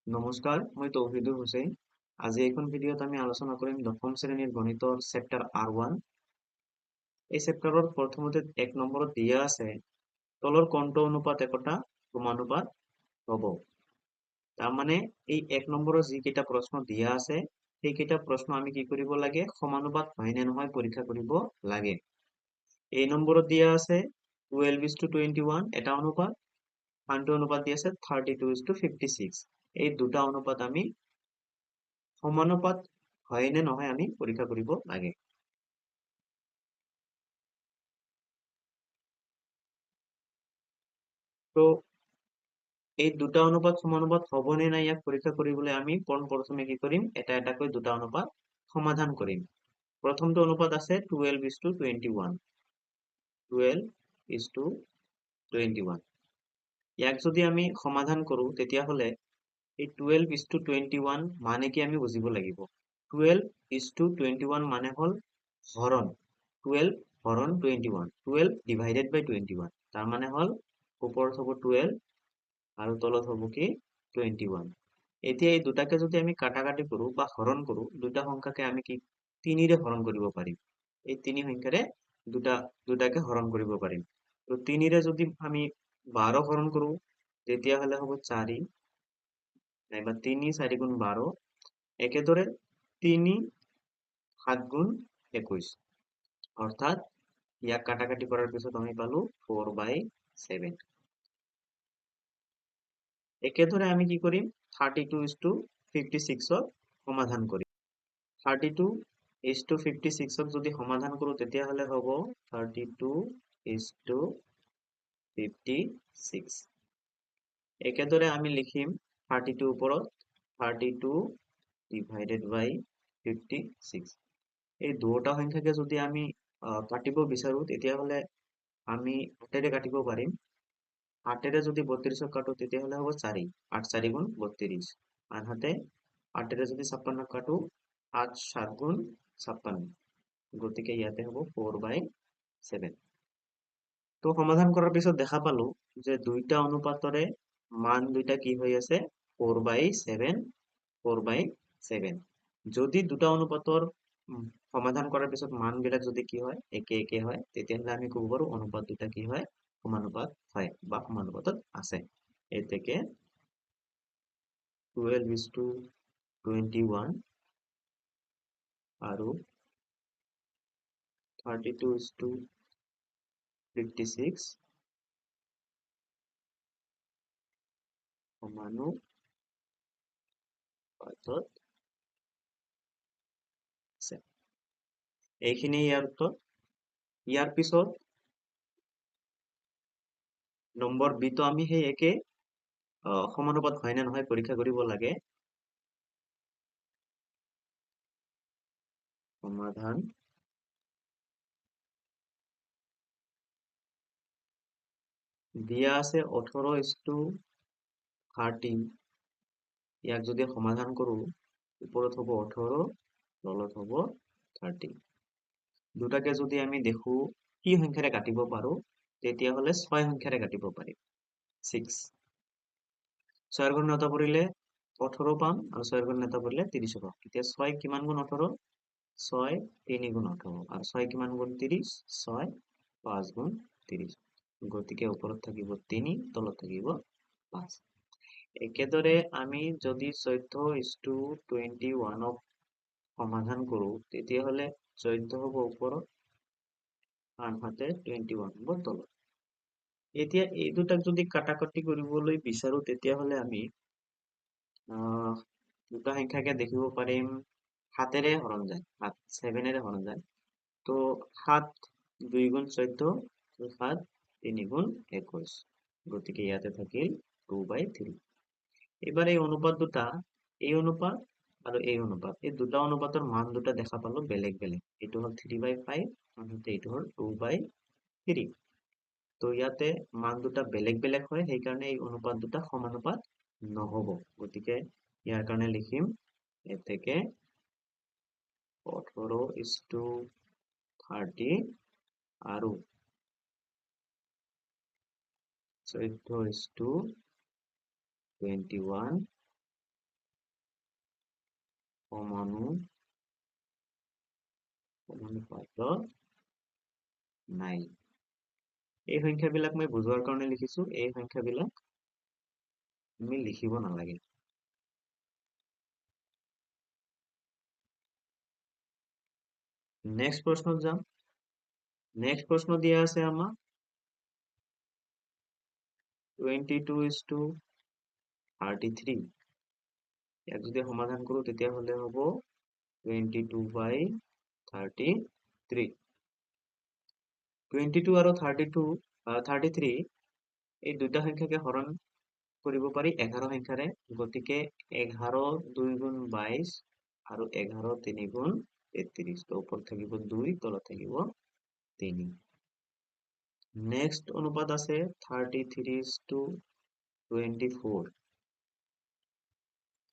নমস্কাৰ, মই তৌহিদুৰ হুছেইন। আজি এইখন ভিডিঅ'ত আমি আলোচনা কৰিম দশম শ্ৰেণীৰ গণিতৰ চেপ্টাৰ R1। এই চেপ্টাৰৰ প্ৰথমতে 1 নম্বৰত দিয়া আছে তলৰ কোণটো অনুপাত একতা সমানুপাত হ'ব। তাৰমানে এই 1 নম্বৰৰ যিকেইটা প্ৰশ্ন দিয়া আছে সেইকেইটা প্ৰশ্ন আমি কি কৰিব লাগে, সমানুপাত হয় নে নহয় পৰীক্ষা কৰিব লাগে। এই নম্বৰত দিয়া আছে 12:21 এটা অনুপাত, আনটো অনুপাত দিয়া আছে 32:56। এই দুটা অনুপাত আমি সমানুপাত হয় নে নহয় আমি পৰীক্ষা কৰিব লাগে। তো এই দুটা অনুপাত সমানুপাত হ'ব নে নাই ইয়াক পৰীক্ষা কৰিবলৈ আমি প্ৰথমে কি কৰিম, এটা এটাকৈ দুটা অনুপাত সমাধান কৰিম। প্ৰথমটো অনুপাত আছে 12:21। 12:21। ইয়াক যদি আমি সমাধান কৰো তেতিয়াহ'লে এই 12:21 মানে কি আমি বুজিব লাগিব। 12:21 মানে হ'ল হৰণ। 12 হৰণ 21, 12 ডিভাইডেড বাই 21। তাৰ মানে হ'ল ওপৰত হ'ব 12 আৰু তলত হ'ব কি 21। এতিয়া এই দুটাকে যদি আমি কাটাকাটি কৰো বা হৰণ কৰো, দুটা সংখ্যাকে আমি কি 3ৰে হৰণ কৰিব পাৰিম। এই তিনি সংখ্যাৰে দুটাকে হৰণ কৰিব পাৰিম। তো 3ৰে যদি আমি 12 হৰণ কৰো তেতিয়াহ'লে হ'ব 4, নাইবা 3 4 গুণ 12। একেদৰে 3 7 গুণ 21। অৰ্থাৎ ইয়াক কাটাকাটি কৰাৰ পিছত আমি পালো 4/7। একেদৰে আমি কি কৰিম, 32:56 সমাধান কৰিম। 32:56 যদি সমাধান কৰো তেতিয়াহ'লে হ'ব 32:56। একেদৰে আমি লিখিম 32 ওপৰত 32 ডিভাইডেড বাই 56। এই দুটা সংখ্যাকে যদি আমি কাটিব বিচাৰো তেতিয়াহ'লে আমি 8ৰে কাটিব পাৰিম। 8ৰে যদি 32ক কাটো তেতিয়াহ'লে হ'ব 4, 8 4 গুণ 32। আনহাতে 8ৰে যদি 56 কাটো 8 7 গুণ 56। গতিকে ইয়াতে হ'ব 4/7। তো সমাধান কৰাৰ পিছত দেখা পালো যে দুইটা অনুপাতৰে মান দুইটা কি হৈ আছে, 4/7, 4/7। যদি দুটা অনুপাতৰ সমাধান কৰাৰ পিছত মান বিলাক যদি কি হয়, একে একে হয়, তেতিয়াহ'লে আমি ক'ব পাৰো অনুপাত দুটা কি হয়, সমানুপাত হয় বা সমানুপাতত আছে। এতেকে 12:21 আৰু 32:56 সমানুপাতত আছে। এইখিনি ইয়াৰ উত্তৰ। ইয়াৰ পিছত নম্বৰ বিটো আমি সেই একে সমানুপাত হয় নে নহয় পৰীক্ষা কৰিব লাগে। সমাধান দিয়া আছে 18:30। ইয়াক যদি সমাধান কৰো ওপৰত হ'ব 18, তলত হ'ব 30। দুটাকে যদি আমি দেখো কি সংখ্যাৰে কাটিব পাৰো, তেতিয়াহ'লে 6 সংখ্যাৰে কাটিব পাৰিম। 6 6ৰ গুণ 9 পৰিলে 18 পাম আৰু 6ৰ গুণ 9 পৰিলে 30 পাম। এতিয়া 6 কিমান গুণ 18, 6 3 গুণ 18 আৰু 6 কিমান গুণ 30, 6 5 গুণ 30। গতিকে ওপৰত থাকিব 3, তলত থাকিব 5। একেদৰে আমি যদি 14:21 সমাধান কৰো তেতিয়াহ'লে 14 হ'ব ওপৰত, আনহাতে 21 হ'ব তলত। এতিয়া এই দুটাক যদি কাটাকাটি কৰিবলৈ বিচাৰো তেতিয়াহ'লে আমি দুটা সংখ্যাকে দেখিব পাৰিম 7ৰে হৰণ যায়, 7ৰে হৰণ যায়। তো 7 2 গুণ 14, 7 3 গুণ 21। গতিকে ইয়াতে থাকিল 2/3। এবার এই অনুপাত দুটা, এই অনুপাত আৰু এই অনুপাত, এই দুটা অনুপাতৰ মান দুটা দেখা পালো বেলেগ বেলেগ। এইটো হ'ল 3/5, আনহাতে এইটো হ'ল 2/3। তো ইয়াতে মান দুটা বেলেগ বেলেগ হয়, সেইকাৰণে এই অনুপাত দুটা সমানুপাত নহ'ব। গতিকে ইয়াৰ কাৰণে লিখিম এতেকে 18:30 আৰু 14:21 সমানুপাতত নাই। এই সংখ্যাবিলাক মই বুজোৱাৰ কাৰণে লিখিছো, এই সংখ্যাবিলাক আমি লিখিব নালাগে। নেক্সট প্ৰশ্নত যাম। নেক্সট প্ৰশ্ন দিয়া আছে আমাক 22:33। ইয়াক যদি সমাধান কৰো তেতিয়াহ'লে হ'ব 22/33। 22 আৰু 33 এই দুটা সংখ্যাকে হৰণ কৰিব পাৰি 11 সংখ্যাৰে। গতিকে 11 2 গুণ 22 আৰু 11 3 গুণ 33। তো ওপৰত থাকিব 2, তলত থাকিব 3। নেক্সট অনুপাত আছে 33:24।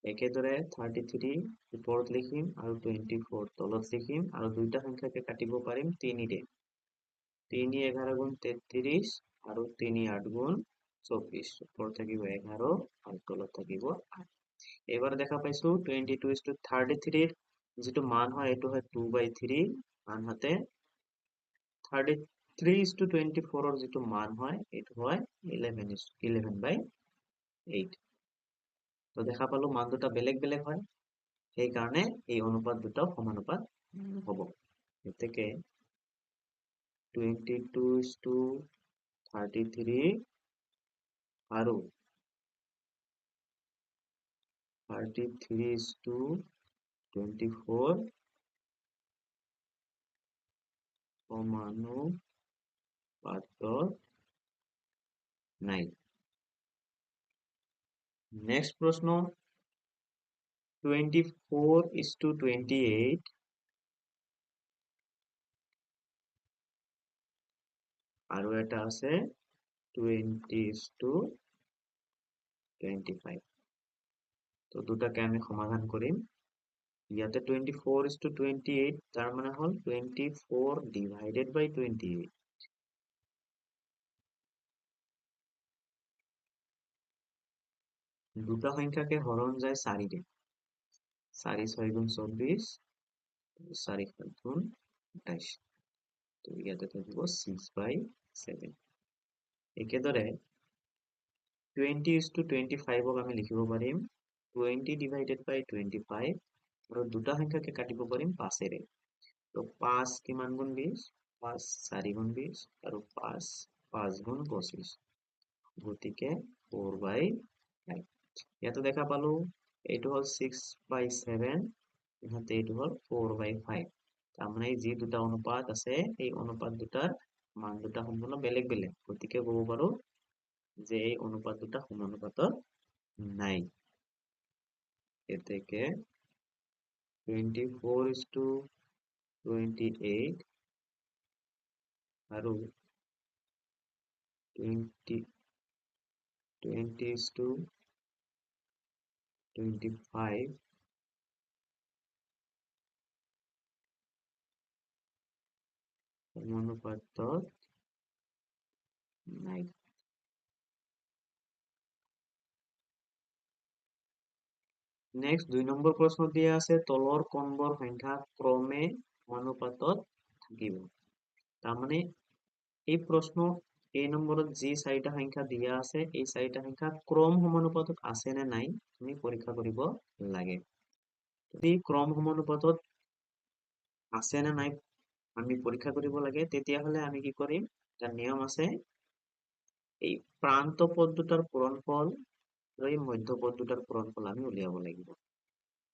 একেদৰে 33 ওপৰত লিখিম আৰু 24 তলত লিখিম আৰু দুইটা সংখ্যাকে কাটিব পাৰিম 3ৰে। 3 11 গুণ 33 আৰু 3 8 গুণ 24। ওপৰত থাকিব 11 আৰু তলত থাকিব 8। এবাৰ দেখা পাইছো 22:33 যিটো মান হয় এইটো হয় 2/3, আনহাতে 33:24 যিটো মান হয় এইটো হয় 11/8। তো দেখা পালো মান দুটা বেলেগ বেলেগ হয়, সেইকাৰণে এই অনুপাত দুটা সমানুপাত হ'ব। গতিকে 22:33 আৰু 33:24 সমানুপাতত নাই। নেক্সট প্ৰশ্ন 24:28 আৰু এটা আছে 20:25। তো দুটাকে আমি সমাধান কৰিম। ইয়াতে 24:28 তাৰ মানে হ'ল 24 divided by 28। দুটা সংখ্যাকে হৰণ যায় 4ৰে। 4 6 গুণ 24, 4 7 গুণ 28। তো ইয়াতে থাকিব 6/7। একেদৰে 20:25ক আমি লিখিব পাৰিম 20 divided by 25 আৰু দুটা সংখ্যাকে কাটিব পাৰিম 5ৰে। তো 5 কিমান গুণ 20, 5 4 গুণ 20 আৰু 5 5 গুণ 25। গতিকে 4/5। ইয়াতে দেখা পালো এইটো হ'ল 6/7, ইহাতে এইটো হ'ল 4/5। তাৰমানে যি দুটা অনুপাত আছে এই অনুপাত দুটাৰ মান দুটা সম্পূৰ্ণ বেলেগ বেলেগ। গতিকে ক'ব পাৰো যে এই অনুপাত দুটা সমানুপাতত নাই। এতেকে 24:28 আৰু 20:25 সমানুপাতত নাই। নেক্সট 2 নম্বৰ প্ৰশ্ন দিয়া আছে তলৰ কোনবোৰ সংখ্যা ক্ৰমে সমানুপাতত থাকিব। তাৰমানে এই প্ৰশ্ন এই নম্বৰত যি 4টা সংখ্যা দিয়া আছে এই 4টা সংখ্যা ক্ৰম সমানুপাতত আছে নে নাই আমি পৰীক্ষা কৰিব লাগে। যদি ক্ৰম সমানুপাতত আছে নে নাই আমি পৰীক্ষা কৰিব লাগে, তেতিয়াহ'লে আমি কি কৰিম, এটা নিয়ম আছে, এই প্ৰান্ত পদ দুটাৰ পূৰণফল আৰু এই মধ্যপদ দুটাৰ পূৰণফল আমি উলিয়াব লাগিব।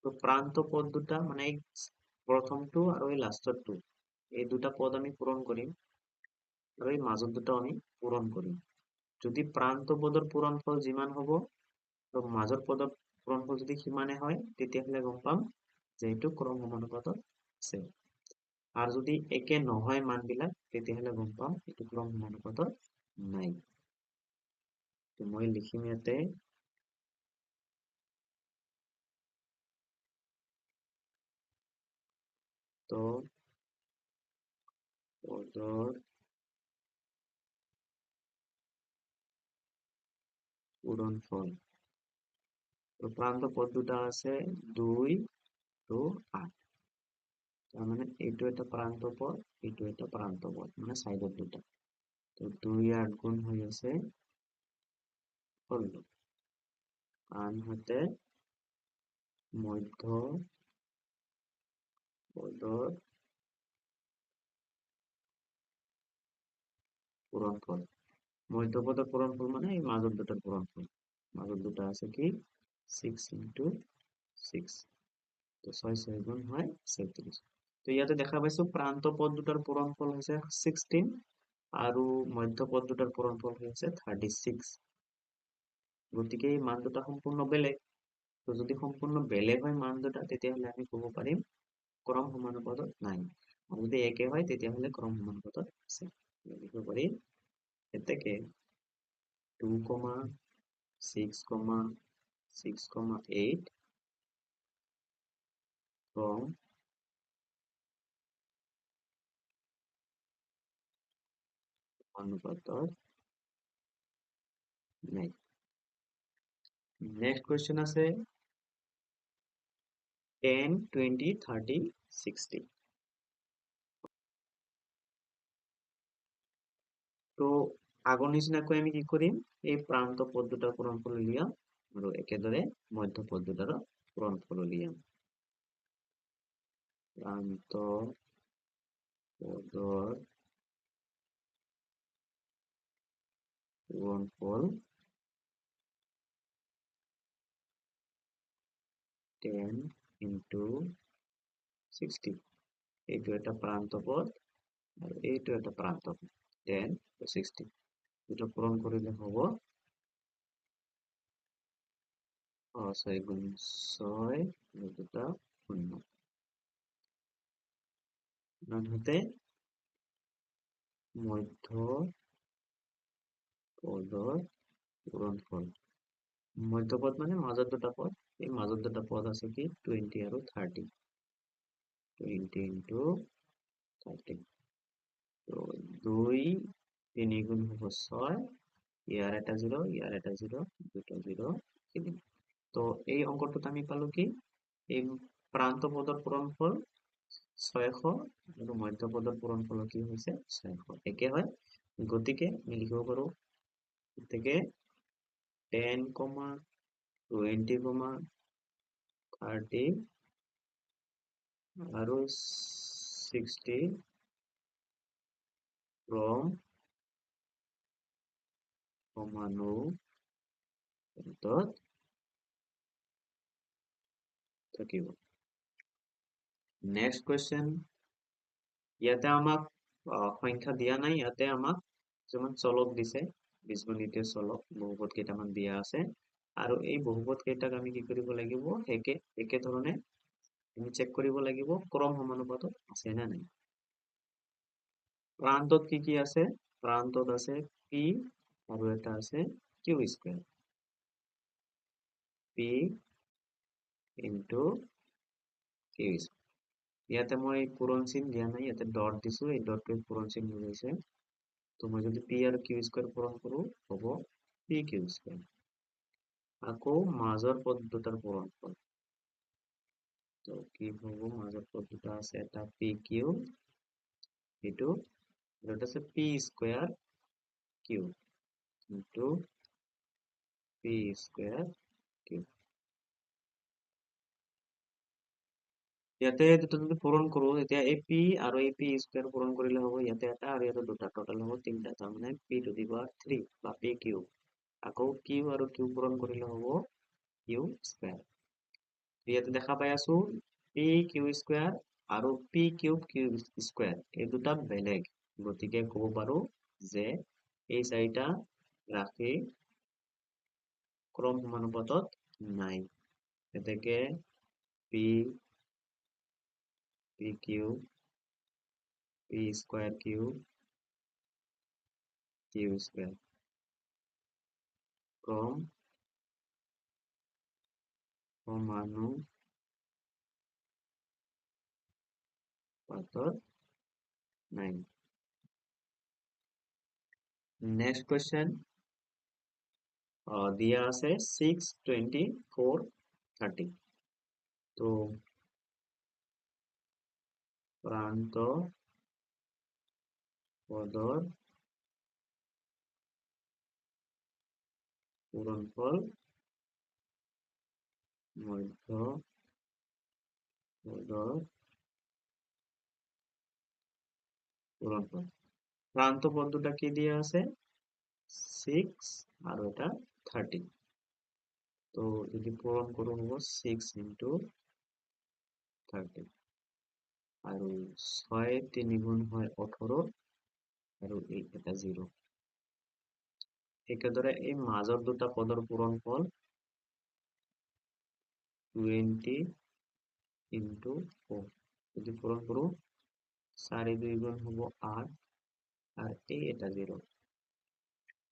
তো প্ৰান্ত পদ দুটা মানে প্ৰথমটো আৰু এই লাষ্টৰটো এই দুটা পদ আমি পূৰণ কৰিম আৰু এই মাজত দুটা আমি পূৰণ কৰিম। যদি প্ৰান্ত পদৰ পূৰণফল যিমান হ'ব আৰু মাজৰ পদৰ পূৰণফল যদি সিমানে হয় তেতিয়াহ'লে গম পাম যে এইটো ক্ৰম সমানুপাতত আছে। আৰু যদি একে নহয় মানবিলাক তেতিয়াহ'লে গম পাম এইটো ক্ৰম সমানুপাতত নাই। তো মই লিখিম ইয়াতে তো পদৰ পূৰণফল। তো প্ৰান্ত পদ দুটা আছে 2 টু 8 তাৰ মানে এইটো এটা প্ৰান্ত পদ এইটো এটা প্ৰান্ত পদ মানে সাইডত দুটা তো 2 8 গুণ হৈ আছে 16 আনহাতে মধ্য পদৰ পূৰণফল মধ্য পদৰ পূৰণফল মানে এই মাজত দুটাৰ পূৰণফল মাজত দুটা আছে কি 6 into 6 তো 6 6 গুণ হয় 37 তো ইয়াতে দেখা পাইছো প্ৰান্ত পদ দুটাৰ পূৰণফল হৈছে 16 আৰু মধ্য পদ দুটাৰ পূৰণফল হৈছে 36 গতিকে এই মান দুটা সম্পূৰ্ণ বেলেগ তো যদি সম্পূৰ্ণ বেলেগ হয় মান দুটা তেতিয়াহ'লে আমি ক'ব পাৰিম ক্ৰম সমানুপাতত নাই আৰু যদি একে হয় তেতিয়াহ'লে ক্ৰম সমানুপাতত আছে লিখিব পাৰি এতেকে 2, 6, 6,8 ক্ৰম অনুপাতত নাই নেক্সট কোৱেশ্চন আছে 10 20 30 60 তো আগৰ নিচিনাকৈ আমি কি কৰিম এই প্ৰান্ত পদ দুটাৰ পূৰণফল উলিয়াম আৰু একেদৰে মধ্য পদ দুটাৰো পূৰণফল উলিয়াম প্ৰান্ত পদৰ পূৰণফল 10 into 60 এইটো এটা প্ৰান্ত পদ আৰু এইটো এটা প্ৰান্ত পদ 10 to 60 দুটো পূৰণ কৰিলে হ'ব 6 গুণ 6 দুটা শূন্য আনহাতে মধ্য পদৰ পূৰণফল মধ্য পদ মানে মাজত দুটা পদ এই মাজত দুটা পদ আছে কি 20 আৰু 30 20 into 30 তো 2 3 গুণ হ'ব 6 ইয়াৰ এটা 0 ইয়াৰ এটা 0 দুটা 0 তিনি তো এই অংকটোত আমি পালো কি এই প্ৰান্ত পদৰ পূৰণফল 600 আৰু মধ্য পদৰ পূৰণফল কি হৈছে 600 একে হয় গতিকে আমি লিখিব পাৰো গতিকে 10, 20, 30 আৰু 60 ক্ৰম সমানুপাতত থাকিব নেক্সট কোৱেশ্চন ইয়াতে আমাক সংখ্যা দিয়া নাই ইয়াতে আমাক কিছুমান চলক দিছে বীজগণিতীয় চলক বহুপদ কেইটামান দিয়া আছে আৰু এই বহুপদ কেইটাক আমি কি কৰিব লাগিব একে ধৰণে আমি চেক কৰিব লাগিব ক্ৰম সমানুপাতত আছে নে নাই প্ৰান্তত কি আছে প্ৰান্তত আছে p আৰু এটা আছে q square p into q square ইয়াতে মই পূৰণ চিন দিয়া নাই ইয়াতে ডট দিছো এই ডটটোৱে পূৰণ চিন বুজাইছে তো মই যদি p আৰু q স্কয়াৰ পূৰণ কৰো হ'ব pq স্কয়াৰ আকৌ মাজৰ পদ দুটাৰ পূৰণফল তো কি হ'ব মাজৰ পদ দুটা আছে এটা pq এইটো আৰু এটা আছে p square q into p square q ইয়াতে দুটা যদি পূৰণ কৰো তেতিয়া এই p আৰু এই p স্কয়াৰ পূৰণ কৰিলে হ'ব ইয়াতে এটা আৰু ইয়াতে দুটা টোটাল হ'ব তিনটা তাৰ মানে p টু দি পাৱাৰ 3 বা pq আকৌ q আৰু q পূৰণ কৰিলে হ'ব q স্কয়াৰ ইয়াতে দেখা পাই আছো pq স্কয়াৰ আৰু p কিউব q স্কয়াৰ এই দুটা বেলেগ গতিকে ক'ব পাৰো যে এই চাৰিটা ৰাশি ক্ৰম সমানুপাতত নাই এতেকে p pq p square q q square ক্রম সমানুপাতত নাই নেক্সট কোয়েশ্চন দিয়া আছে 6 24 30 তো প্ৰান্ত পদৰ পূৰণফল মধ্য পদৰ পূৰণফল। প্ৰান্ত পদ দুটা কি দিয়া আছে? 6 আৰু এটা 30। তো যদি পূৰণ কৰো হ'ব 6 into 30 আৰু 6 3 গুণ হয় 18 আৰু এই এটা 0। একেদৰে এই মাজৰ দুটা পদৰ পূৰণফল 20 into 4 যদি পূরণ করো 4 2 গুণ হবো 8 আর এই এটা 0।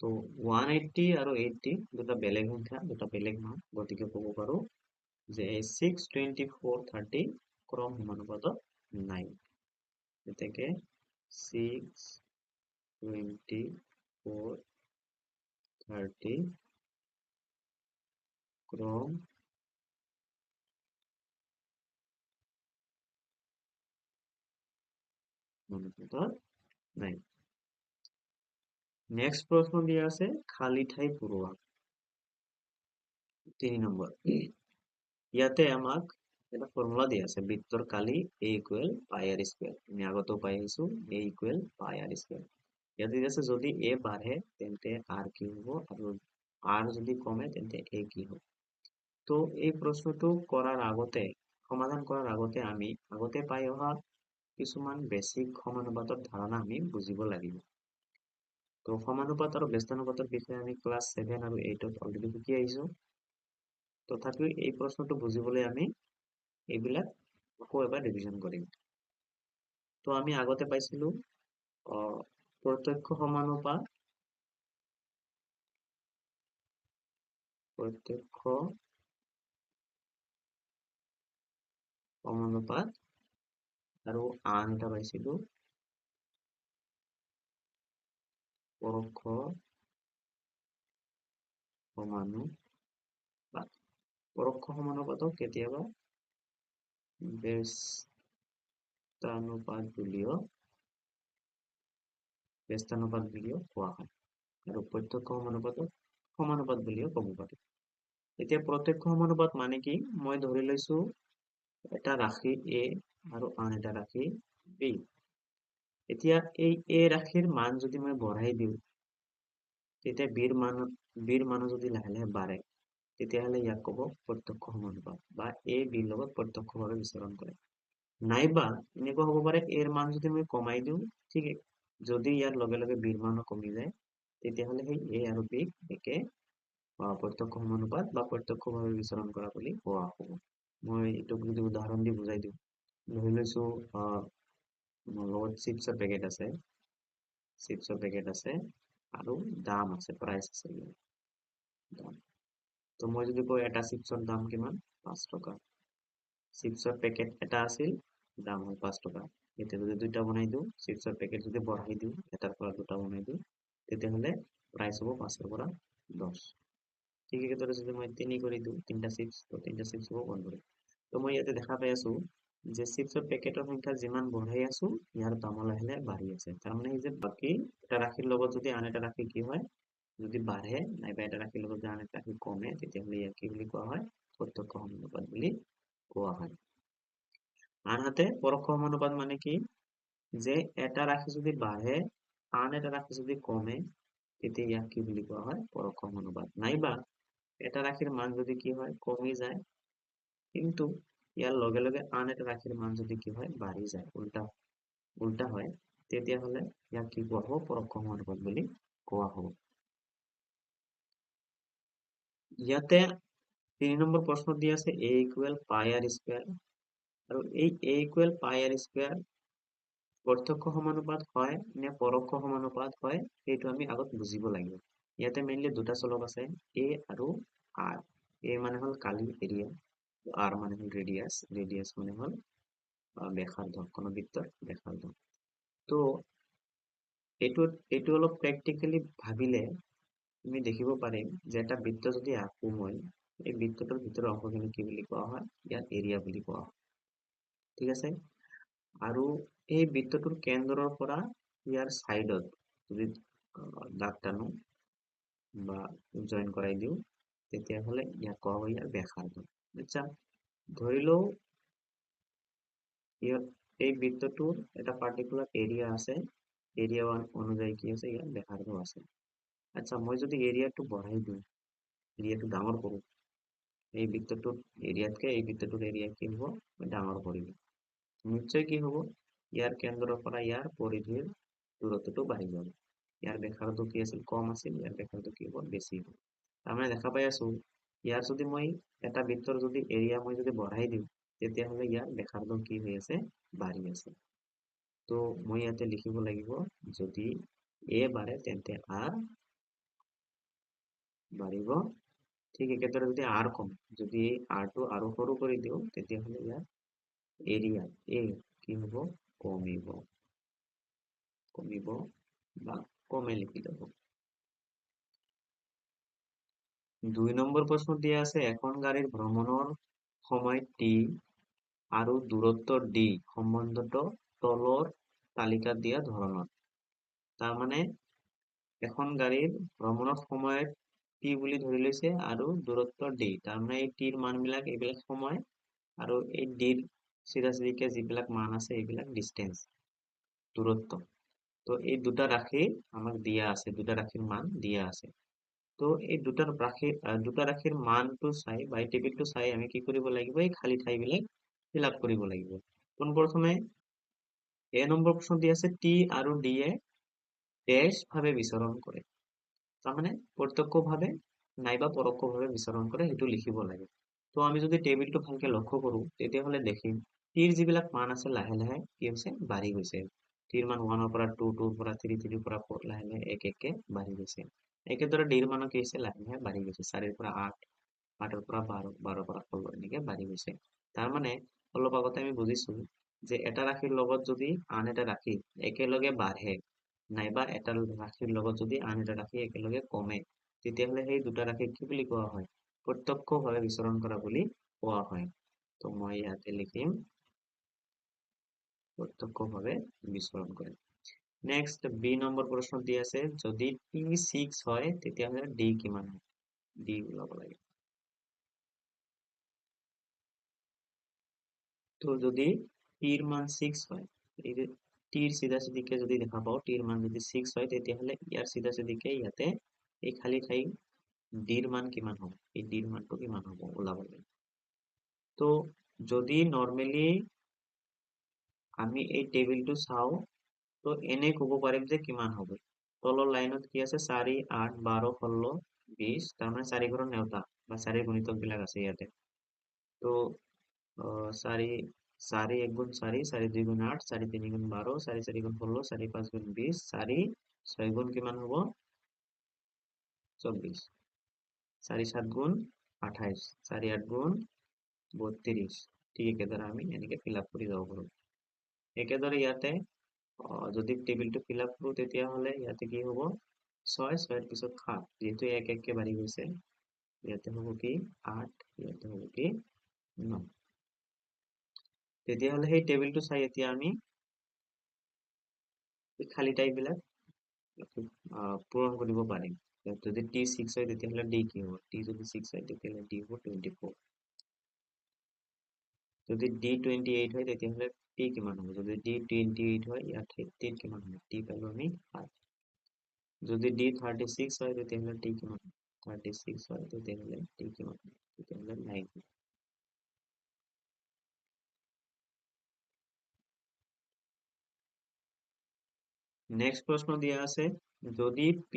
তো 180 আর 80 দুটা বেলেগ সংখ্যা, দুটা বেলেগ মান, গতিকে কব পাৰো যে 6 24 30 ক্রম সমানুপাতত নাই। গতিকে 6 24 30 ক্রম সমানুপাতত নাই। নেক্সট প্রশ্ন দিয়া আছে খালি ঠাই পুৰোৱা। 3 নম্বৰ। ইয়াতে আমাক এটা ফৰ্মুলা দিয়া আছে বৃত্তৰ কালি a ইকুৱেল পাই r স্কয়াৰ। আমি আগতেও পাই আহিছো a ইকুৱেল পাই r স্কয়ার। ইয়াতে দিয়া আছে যদি a বাঢ়ে তেন্তে r কি হ'ব আৰু r যদি কমে তেন্তে a কি হ'ব। তো এই প্রশ্নটো কৰাৰ আগতে, সমাধান কৰাৰ আগতে আমি আগতে পাই অহা কিছুমান বেসিক সমানুপাতৰ ধাৰণা আমি বুজিব লাগিব। তো সমানুপাত আৰু ব্যস্তানুপাতৰ বিষয়ে আমি ক্লাস 7 আৰু 8 অলৰেডি শিকি আহিছো। তথাপিও এই প্ৰশ্নটো বুজিবলৈ আমি এইবিলাক আকৌ এবাৰ ৰিভিজন কৰিম। তো আমি আগতে পাইছিলো প্ৰত্যক্ষ সমানুপাত, প্ৰত্যক্ষ সমানুপাত আৰু আন এটা পাইছিলো পৰোক্ষ সমানুপাত। পৰোক্ষ সমানুপাতক কেতিয়াবা ব্যস্তানুপাত বুলিও কোৱা হয় আৰু প্ৰত্যক্ষ সমানুপাতক সমানুপাত বুলিও ক'ব পাৰি। এতিয়া প্ৰত্যক্ষ সমানুপাত মানে কি? মই ধৰি লৈছো এটা ৰাশি a আৰু আন এটা ৰাশি b। এতিয়া এই a ৰাশিৰ মান যদি মই বঢ়াই দিওঁ তেতিয়া b ৰ মান যদি লাহে লাহে বাঢ়ে তেতিয়াহ'লে ইয়াক ক'ব প্ৰত্যক্ষ সমানুপাত বা a b ৰ লগত প্ৰত্যক্ষভাৱে বিচৰণ কৰে। নাইবা এনেকুৱা হ'ব পাৰে a ৰ মান যদি মই কমাই দিওঁ, ঠিক যদি ইয়াৰ লগে লগে b ৰ মানো কমি যায় তেতিয়াহ'লে সেই a আৰু b একে প্ৰত্যক্ষ সমানুপাত বা প্ৰত্যক্ষভাৱে বিচৰণ কৰা বুলি কোৱা হ'ব। মই এইটোক যদি উদাহৰণ দি বুজাই দিওঁ, ধৰি লৈছো মোৰ লগত চিপছৰ পেকেট আছে আৰু দাম আছে, প্ৰাইচ আছে দাম। তো মই যদি কওঁ এটা চিপছৰ দাম কিমান? 5 টকা। চিপছৰ পেকেট এটা আছিল, দাম হ'ল 5 টকা। এতিয়া যদি দুটা বনাই দিওঁ, চিপছৰ পেকেট যদি বঢ়াই দিওঁ, এটাৰ পৰা দুটা বনাই দিওঁ, তেতিয়াহ'লে প্ৰাইচ হ'ব 5ৰ পৰা 10। ঠিক একেদৰে যদি মই 3 কৰি দিওঁ, তিনটা চিপছ, তো তিনটা চিপছ হ'ব 15। তো মই ইয়াতে দেখা পাই আছো যে চিপছৰ পেকেটৰ সংখ্যা যিমান বঢ়াই আছো ইয়াৰ দাম লাহে লাহে বাঢ়ি আছে। তাৰমানে এই যে বাকী এটা ৰাশিৰ লগত যদি আন এটা ৰাশি কি হয়, যদি বাঢ়ে নাইবা এটা ৰাশিৰ লগত যদি আন এটা ৰাশি কমে তেতিয়াহ'লে ইয়াক কি বুলি কোৱা হয়? প্ৰত্যক্ষ সমানুপাত বুলি কোৱা হয়। আনহাতে পৰোক্ষ সমানুপাত মানে কি? যে এটা ৰাশি যদি বাঢ়ে আন এটা ৰাশি যদি কমে তেতিয়া ইয়াক কি বুলি কোৱা হয়? পৰোক্ষ সমানুপাত। নাইবা এটা ৰাশিৰ মান যদি কি হয়? কমি যায়, কিন্তু ইয়াৰ লগে লগে আন এটা ৰাশিৰ মান যদি কি হয়? বাঢ়ি যায়, উল্টা হয়, তেতিয়াহ'লে ইয়াক কি কোৱা হ'ব? পৰোক্ষ সমানুপাত বুলি কোৱা হ'ব। ইয়াতে 3 নম্বৰ প্ৰশ্ন দি আছে a ইকুৱেল পাই r স্কয়াৰ, আৰু এই a ইকুৱেল পাই r স্কয়াৰ প্ৰত্যক্ষ সমানুপাত হয় নে পৰোক্ষ সমানুপাত হয় সেইটো আমি আগত বুজিব লাগিব। ইয়াতে মেইনলি দুটা চলক আছে a আৰু r। a মানে হ'ল কালি এৰিয়া, r মানে হ'ল ৰেডিয়াছ মানে হ'ল ব্যাসাৰ্ধ, কোনো বৃত্তৰ ব্যাসাৰ্ধ। তো এইটো অলপ প্ৰেক্টিকেলি ভাবিলে তুমি দেখিব পাৰিম যে এটা বৃত্ত যদি আঁকো মই, এই বৃত্তটোৰ ভিতৰৰ অংশখিনি কি বুলি কোৱা হয়? ইয়াক এৰিয়া বুলি কোৱা হয়। ঠিক আছে? আৰু এই বৃত্তটোৰ কেন্দ্ৰৰ পৰা ইয়াৰ চাইডত যদি দাগ টানো বা জইন কৰাই দিওঁ তেতিয়াহ'লে ইয়াক কোৱা হয় ইয়াৰ ব্যাসাৰ্ধ। আচ্ছা, ধৰি লও এই বৃত্তটোৰ এটা পাৰ্টিকুলাৰ এৰিয়া আছে, এৰিয়া অনুযায়ী কি আছে ইয়াৰ ব্যাসাৰ্ধ আছে। আচ্ছা, মই যদি এৰিয়াটো বঢ়াই দিওঁ, এৰিয়াটো ডাঙৰ কৰোঁ, এই বৃত্তটোৰ এৰিয়াতকে এই বৃত্তটোৰ এৰিয়া কি হ'ব ডাঙৰ কৰিম, নিশ্চয় কি হ'ব ইয়াৰ কেন্দ্ৰৰ পৰা ইয়াৰ পৰিধিৰ দূৰত্বটো বাঢ়ি যাব। ইয়াৰ ব্যাসাৰ্ধ কি আছিল কম আছিল, ইয়াৰ ব্যাসাৰ্ধ কি হ'ব বেছি হ'ব। তাৰমানে দেখা পাই আছো ইয়াৰ যদি মই এটা বৃত্তৰ যদি এৰিয়া মই যদি বঢ়াই দিওঁ তেতিয়াহ'লে ইয়াৰ ব্যাসাৰ্ধ কি হৈ আছে বাঢ়ি আছে। তো মই ইয়াতে লিখিব লাগিব যদি এ বাঢ়ে তেন্তে আৰ বাঢ়িব। ঠিক একেদৰে যদি আৰ কমে, যদি আৰটো আৰু সৰু কৰি দিওঁ তেতিয়াহ'লে ইয়াৰ এৰিয়া এ কি হ'ব কমিব, কমিব বা কমে লিখি যাব। 2 নম্বৰ প্ৰশ্ন দিয়া আছে এখন গাড়ীৰ ভ্ৰমণৰ সময় টি আৰু দূৰত্ব ডি সম্বন্ধটো তলৰ তালিকাত দিয়া ধৰণৰ। তাৰমানে এখন গাড়ীৰ ভ্ৰমণৰ সময়ত টি বুলি ধৰি লৈছে আৰু দূৰত্ব ডি, তাৰমানে এই টিৰ মানবিলাক এইবিলাক সময় আৰু এই ডিৰ চিধাচিধিকে যিবিলাক মান আছে এইবিলাক ডিষ্টেন্স, দূৰত্ব। তো এই দুটা ৰাশি আমাক দিয়া আছে, দুটা ৰাশিৰ মান দিয়া আছে। তো এই দুটা ৰাশিৰ মানটো চাই বা এই টেবিলটো চাই আমি কি কৰিব লাগিব, এই খালী ঠাইবিলাক ফিল আপ কৰিব লাগিব। পোনপ্ৰথমে এ নম্বৰ প্ৰশ্ন দি আছে টি আৰু ডি এ ডেশ ভাৱে বিচৰণ কৰে, তাৰমানে প্ৰত্যক্ষভাৱে নাইবা পৰোক্ষভাৱে বিচৰণ কৰে সেইটো লিখিব লাগে। তো আমি যদি টেবিলটো ভালকে লক্ষ্য কৰো তেতিয়াহ'লে দেখিম টিৰ যিবিলাক মান আছে লাহে লাহে কি হৈছে বাঢ়ি গৈছে। টিৰ মান 1 ৰ পৰা 2, 2 ৰ পৰা 3, 3 ৰ পৰা 4 লাহে লাহে এক এককে বাঢ়ি গৈছে। একেদৰে ডিৰ মানো কি হৈছে লাহে লাহে বাঢ়ি গৈছে, 4 ৰ পৰা 8, 8 ৰ পৰা 12, 12 ৰ পৰা 16 এনেকে বাঢ়ি গৈছে। তাৰমানে অলপ আগতে আমি বুজিছো যে এটা ৰাশিৰ লগত যদি আন এটা ৰাশি একেলগে বাঢ়ে নাইবা এটা ৰাশিৰ লগত যদি আন এটা ৰাশি একেলগে কমে তেতিয়াহ'লে সেই দুটা ৰাশিক কি বুলি কোৱা হয় প্ৰত্যক্ষভাৱে বিচৰণ কৰা বুলি কোৱা হয়। তো মই ইয়াতে লিখিম প্ৰত্যক্ষভাৱে বিচৰণ কৰে। নেক্সট বি নম্বৰ প্ৰশ্ন দি আছে যদি P6 হয় তেতিয়াহ'লে D কিমান হয়, D ওলাব লাগে। তো যদি টিৰ মান 6 হয়, এই যে টিৰ চিধাচিধিকে যদি দেখা পাওঁ টিৰ মান যদি 6 হয় তেতিয়াহ'লে ইয়াৰ চিধাচিধিকে ইয়াতে এই খালী ঠাই ডিৰ মান কিমান হ'ব, এই ডিৰ মানটো কিমান হ'ব ওলাব লাগে। তো যদি নৰ্মেলি আমি এই টেবিলটো চাওঁ তো এনে ক'ব পাৰিম যে কিমান হ'ব। তলৰ লাইনত কি আছে 4, 8, 12, 16, 20, তাৰমানে 4 ঘৰৰ নেওতা বা 4 গুণিতক বিলাক আছে ইয়াতে। তো 4, 4 1 গুণ 4, 4 2 গুণ 8, 4 3 গুণ 12, 4 4 গুণ 16, 4 5 গুণ 20, 4 6 গুণ কিমান হ'ব 24, 4 7 গুণ 28, 4 8 গুণ 32। ঠিক একেদৰে আমি এনেকে ফিল আপ কৰি যাব পাৰোঁ। একেদৰে ইয়াতে যদি টেবিলটো ফিল আপ কৰোঁ তেতিয়াহ'লে ইয়াতে কি হ'ব 6, 6ৰ পিছত 7, যিহেতু এক এককে বাঢ়ি গৈছে ইয়াতে হ'ব কি 8, ইয়াতে হ'ব কি 9। তেতিয়াহ'লে সেই টেবিলটো চাই এতিয়া আমি এই খালী ঠাইবিলাক পূৰণ কৰিব পাৰিম। যদি T6 হয় তেতিয়াহ'লে D কি হ'ব, T যদি 6 হয় তেতিয়াহ'লে D হ'ব 24। যদি D28 হয় তেতিয়াহ'লে T কিমান হ'ব, যদি D28 হয় ইয়াত T কিমান হ'ব, T পালো আমি 5। যদি D36 হয় তেতিয়াহ'লে T কিমান হ'ব, 36 হয় তেতিয়াহ'লে T কিমান হ'ব, তেতিয়াহ'লে 9। নেক্সট প্রশ্ন দিয়া আছে যদি P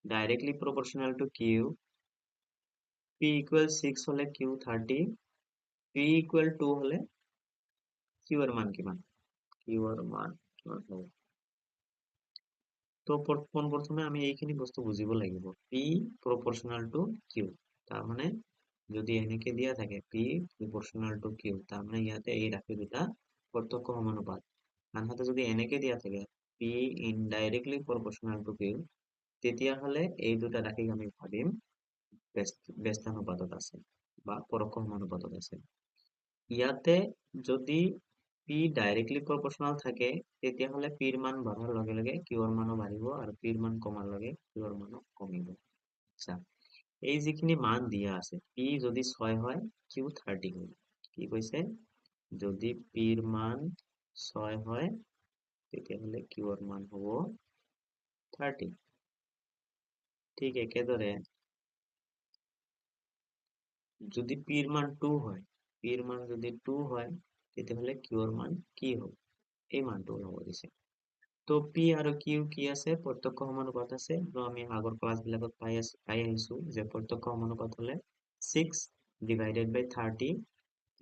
directly proportional to Q, P equal 6 হলে Q 30, P equal 2 হলে Q এর মান কিমান, Q এর মান কিমান হবে। তো প্রথমে আমি এইখিনি বস্তু বুজিব লাগিব P proportional to Q, তার মানে যদি এনেকে দিয়া থাকে P proportional to Q তার মানে ইয়াতে এই রাশি দুটা প্রত্যক্ষ সমানুপাত, আনহাতে যদি এনেকে দিয়া থাকে P indirectly proportional to Q তেতিয়াহ'লে এই দুটা ৰাশিক আমি ভাবিম ব্যস্তানুপাতত আছে বা পৰোক্ষ সমানুপাতত আছে। ইয়াতে যদি পি ডাইৰেক্টলি প্ৰপৰ্চনেল থাকে তেতিয়াহ'লে পিৰ মান বঢ়াৰ লগে লগে কিউৰ মানো বাঢ়িব আৰু পিৰ মান কমাৰ লগে কিউৰ মানো কমিব। আচ্ছা, এই যিখিনি মান দিয়া আছে পি যদি 6 হয় কিউ 30 হয়। কি কৈছে, যদি পিৰ মান 6 হয় তেতিয়াহ'লে কিউৰ মান হ'ব 30। ঠিক একেদৰে যদি পিৰ মান 2 হয়, পিৰ মান যদি 2 হয় তেতিয়াহ'লে কিউৰ মান কি হ'ব, এই মানটো ওলাব দিছে। তো পি আৰু কিউ কি আছে, প্ৰত্যক্ষ সমানুপাত আছে। তো আমি আগৰ ক্লাছবিলাকত পাই আহিছো যে প্ৰত্যক্ষ সমানুপাত হ'লে 6 ডিভাইডেড বাই 30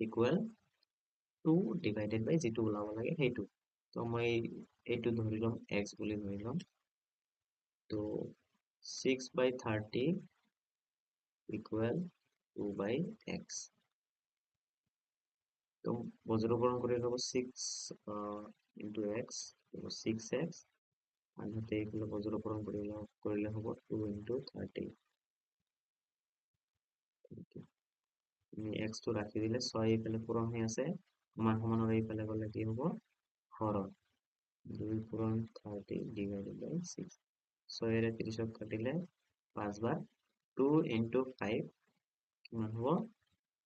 ইকুৱেল 2 ডিভাইডেড বাই যিটো ওলাব লাগে সেইটো। তো মই এইটো ধৰি ল'ম x বুলি ধৰি ল'ম। তো 6 বাই 30 ইকুৱেল 2 বাই x। তো বজ্ৰকৰণ কৰি ল'ব 6 ইনটু x 6x, আনহাতে এইফালে বজ্ৰকৰণ কৰিলে হ'ব 2 ইনটু 30। আমি x টো ৰাখি দিলে 6 এইফালে পূৰণ হৈ আছে, সমান সমানৰ এইফালে গ'লে কি হ'ব, হৰণ। 2 পূৰণ 30 ডিভাইডেড বাই 6। 6 ৰে 30ক কাটিলে 5 বাৰ, 2 ইনটু 5 কিমান হ'ব,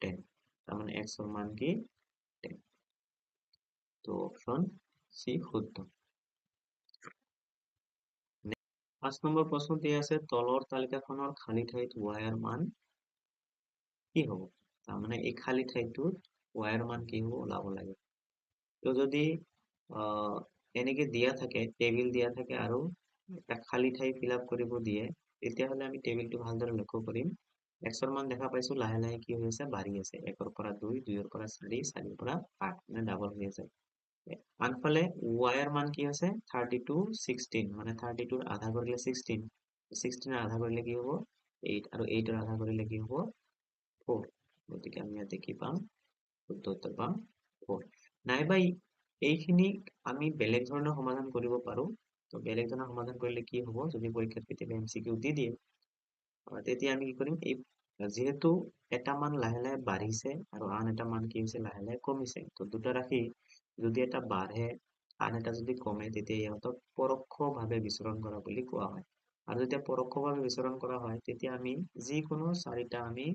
10। তাৰমানে x ৰ মান কি, 10। তো অপশ্যন সি শুদ্ধ। 5 নম্বৰ প্ৰশ্নটি আছে, তলৰ তালিকাখনৰ খালী ঠাইত y ৰ মান কি হ'ব। তাৰমানে এই খালী ঠাইটোত y ৰ মান কি হ'ব ওলাব লাগে। তো যদি এনেকে দিয়া থাকে, টেবিল দিয়া থাকে আৰু এটা খালী ঠাই ফিল আপ কৰিব দিয়ে, তেতিয়াহ'লে আমি টেবিলটো ভালদৰে লক্ষ্য কৰিম। x ৰ মান দেখা পাইছো লাহে লাহে কি হৈ আছে, বাঢ়ি আছে। 1 ৰ পৰা 2, 2 ৰ পৰা 4, 4 ৰ পৰা 8, মানে ডাবল হৈ আছে। আনফালে y ৰ মান কি আছে, 32 16, মানে 32 ৰ আধা কৰিলে 16, 16 ৰ আধা কৰিলে কি হ'ব 8, আৰু 8 ৰ আধা কৰিলে কি হ'ব 4। গতিকে আমি ইয়াতে কি পাম, শুদ্ধ উত্তৰ পাম 4। নাইবা এইখিনি আমি বেলেগ ধৰণে সমাধান কৰিব পাৰো। তো বেলেগ ধৰণে সমাধান কৰিলে কি হ'ব, যদি পৰীক্ষাত কেতিয়াবা MCQ দি দিয়ে, তেতিয়া আমি কি কৰিম, এই যিহেতু এটা মান লাহে লাহে বাঢ়িছে আৰু আন এটা মান কি হৈছে লাহে লাহে কমিছে, তো দুটা ৰাশি যদি এটা বাঢ়ে আন এটা যদি কমে তেতিয়া ইহঁতক পৰোক্ষভাৱে বিচৰণ কৰা বুলি কোৱা হয়। আৰু যেতিয়া পৰোক্ষভাৱে বিচৰণ কৰা হয় তেতিয়া আমি যিকোনো 4টা আমি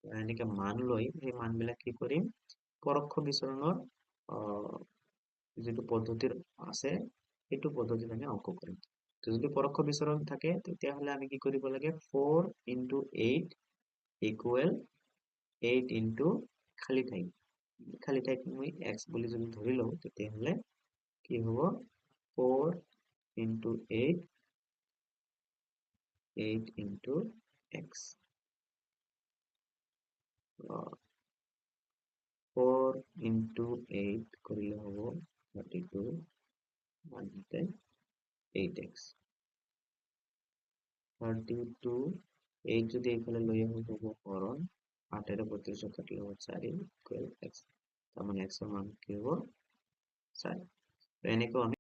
এনেকে মান লৈ সেই মানবিলাক কি কৰিম, পৰোক্ষ বিচৰণৰ যিটো পদ্ধতিৰ আছে সেইটো পদ্ধতিত আমি অংক কৰিম। তো যদি পৰোক্ষ বিচৰণ থাকে তেতিয়াহ'লে আমি কি কৰিব লাগে, 4 ইনটু 8 ইকুৱেল 8 ইনটু খালী ঠাই। খালী ঠাইত মই x বুলি যদি ধৰি লওঁ তেতিয়াহ'লে কি হ'ব, 4 ইনটু 8, 8 ইনটু x। 4 ইনটু 8 কৰিলে হ'ব 32, আনহাতে 8x। 32, 8 যদি এইফালে লৈ আহো হ'ব হৰণ, 8 ৰে 32ক কাটিলে হ'ব 4 ইকুৱেল x। তাৰমানে x ৰ মান কি হ'ব 4। এনেকৈ আমি